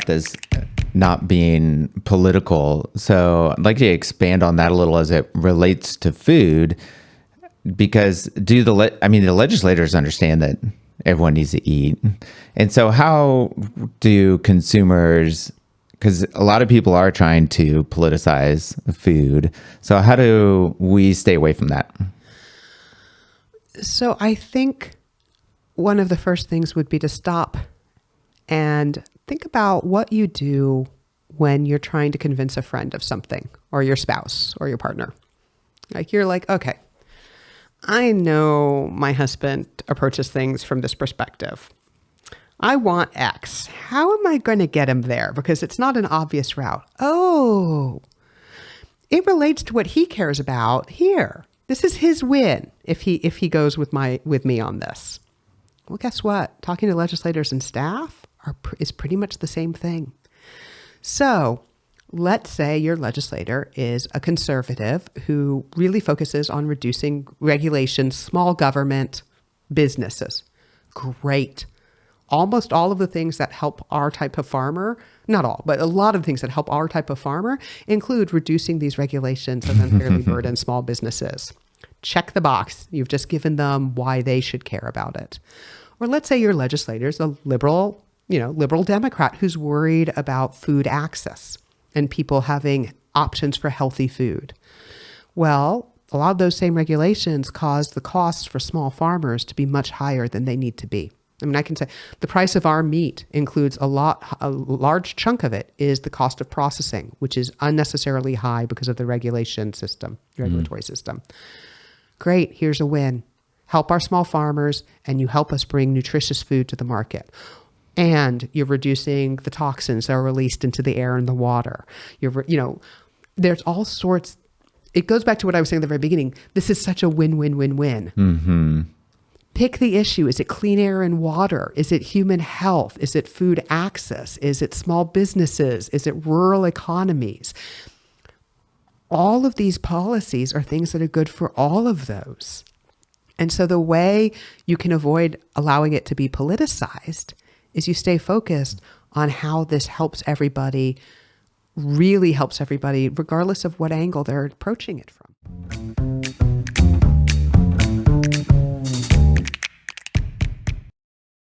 about this not being political. So I'd like to expand on that a little as it relates to food, because the legislators understand that everyone needs to eat. And so how do consumers, because a lot of people are trying to politicize food. So how do we stay away from that? So I think one of the first things would be to stop and think about what you do when you're trying to convince a friend of something, or your spouse or your partner. Like, you're like, okay, I know my husband approaches things from this perspective. I want X. How am I going to get him there? Because it's not an obvious route. Oh, it relates to what he cares about here. This is his win if he goes with me on this. Well, guess what? Talking to legislators and staff is pretty much the same thing. So let's say your legislator is a conservative who really focuses on reducing regulations, small government, businesses. Great. Almost all of the things that help our type of farmer, not all, but a lot of things that help our type of farmer include reducing these regulations and unfairly burden small businesses. Check the box. You've just given them why they should care about it. Or let's say your legislator's a liberal Democrat who's worried about food access and people having options for healthy food. Well, a lot of those same regulations cause the costs for small farmers to be much higher than they need to be. I mean, I can say the price of our meat includes a large chunk of it is the cost of processing, which is unnecessarily high because of the regulatory system. Great, here's a win. Help our small farmers, and you help us bring nutritious food to the market. And you're reducing the toxins that are released into the air and the water. There's all sorts. It goes back to what I was saying at the very beginning. This is such a win-win-win-win. Mm-hmm. Pick the issue. Is it clean air and water? Is it human health? Is it food access? Is it small businesses? Is it rural economies? All of these policies are things that are good for all of those. And so the way you can avoid allowing it to be politicized is you stay focused on how this helps everybody, really helps everybody, regardless of what angle they're approaching it from.